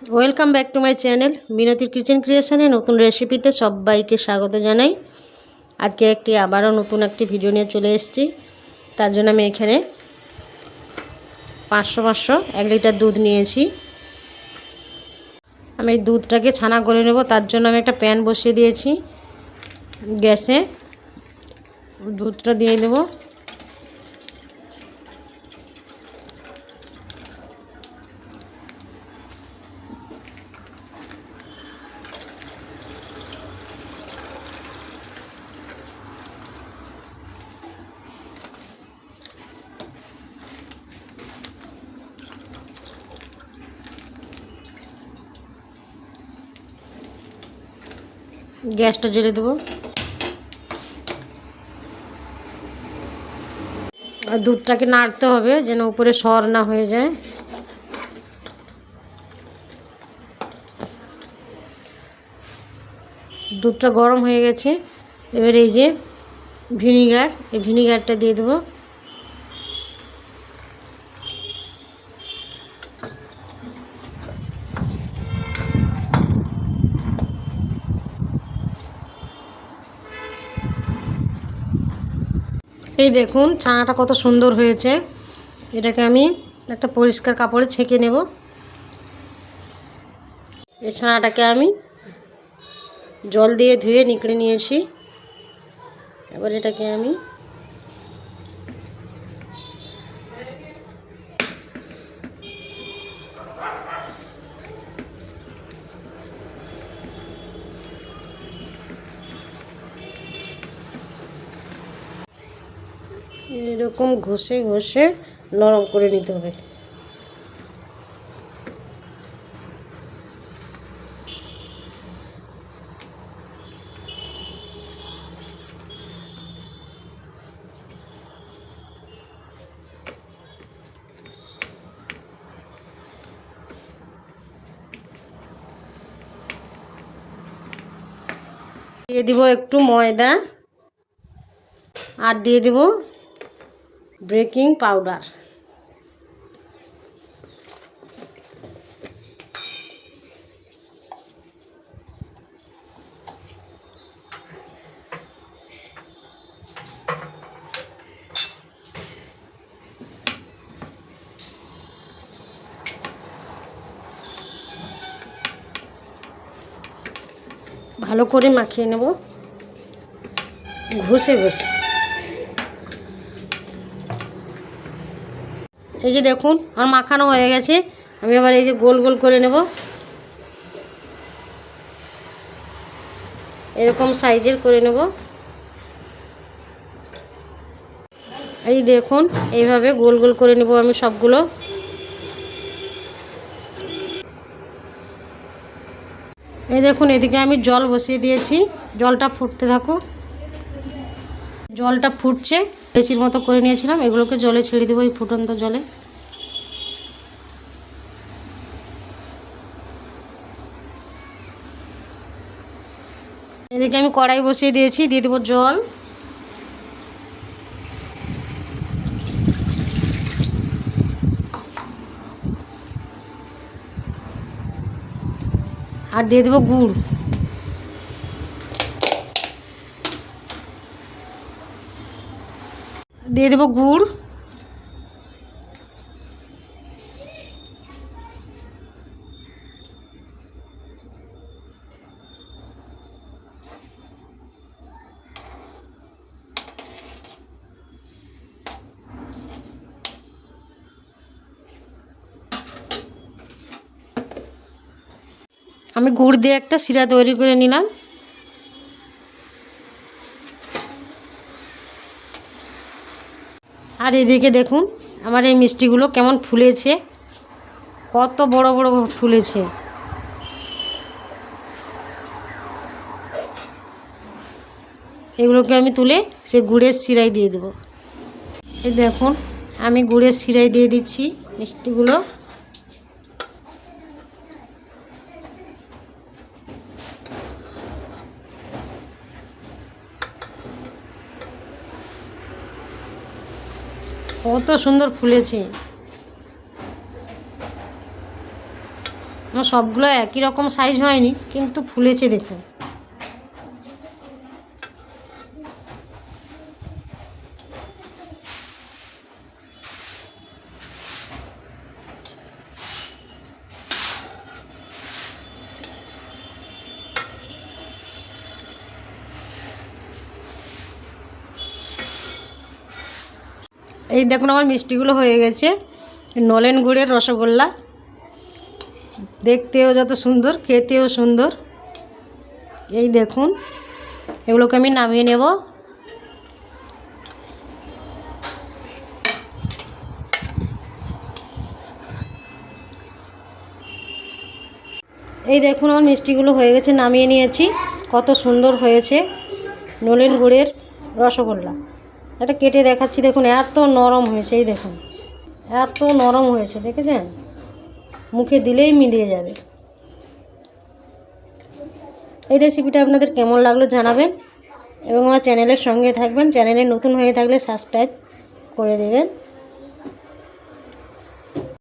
Welcome back to my channel মিনতির kitchen ক্রিয়েশনে নতুন রেসিপিতে সবাইকে স্বাগত জানাই। আজকে আবারও নতুন একটি ভিডিও নিয়ে চলে এসেছি। তার জন্য আমি এখানে 500 1 লিটার দুধ নিয়েছি। আমি এই দুধটাকে ছানা করে নেব। তার জন্য আমি একটা প্যান বসিয়ে দিয়েছি গ্যাসে। দুধটা দিয়ে দেব। গ্যাসটা জ্বেলে দেবো। আর দুধটাকে নাড়তে হবে যেন উপরে সর না হয়ে যায়। দুধটা গরম হয়ে গেছে। এবার এই যে এই ভিনিগারটা দিয়ে দেবো। এই দেখুন ছানাটা কত সুন্দর হয়েছে। এটাকে আমি একটা পরিষ্কার কাপড়ে ছেঁকে নেব। এই ছানাটাকে আমি জল দিয়ে ধুয়ে নিকড়ে নিয়েছি। এবার এটাকে আমি এরকম ঘষে ঘষে নরম করে নিতে হবে। দিয়ে দিব একটু ময়দা আর দিয়ে দিব বেকিং পাউডার। ভালো করে মাখিয়ে নেব ঘষে ঘষে। এই যে দেখুন আমার মাখানো হয়ে গেছে। আমি আবার এই যে গোল গোল করে নেব। এরকম সাইজের করে নেব। এই দেখুন এইভাবে গোল গোল করে নেব আমি সবগুলো। এই দেখুন এদিকে আমি জল বসিয়ে দিয়েছি। জলটা ফুটতে থাকুক। জলটা ফুটছে। লেচির মতো করে নিয়েছিলাম, এগুলোকে জলে ছেড়ে দেবো এই ফুটন্ত জলে। এদিকে আমি কড়াই বসিয়ে দিয়েছি, দিয়ে দেবো জল। আর দিয়ে দেবো গুড়। দিয়ে দেবো গুড়। আমি গুড় দিয়ে একটা শিরা তৈরি করে নিলাম। আর এদিকে দেখুন আমার এই মিষ্টিগুলো কেমন ফুলেছে, কত বড় বড় ফুলেছে। এগুলোকে আমি তুলে সে গুড়ের শিরায় দিয়ে দেবো। এই দেখুন আমি গুড়ের শিরায় দিয়ে দিচ্ছি মিষ্টিগুলো। কত সুন্দর ফুলেছে। আমার সবগুলো একই রকম সাইজ হয়নি, কিন্তু ফুলেছে দেখুন। এই দেখুন আমার মিষ্টিগুলো হয়ে গেছে। নলেন গুড়ের রসগোল্লা, দেখতেও যত সুন্দর, খেতেও সুন্দর। এই দেখুন, এগুলোকে আমি নামিয়ে নেব। এই দেখুন আমার মিষ্টিগুলো হয়ে গেছে, নামিয়ে নিয়েছি। কত সুন্দর হয়েছে নলেন গুড়ের রসগোল্লা। এটা কেটে দেখাচ্ছি, দেখুন এত নরম হয়েছে। এই দেখুন এত নরম হয়েছে, দেখেছেন? মুখে দিলেই মিলিয়ে যাবে। এই রেসিপিটা আপনাদের কেমন লাগলো জানাবেন, এবং আমার চ্যানেলের সঙ্গে থাকবেন। চ্যানেলে নতুন হয়ে থাকলে সাবস্ক্রাইব করে দেবেন।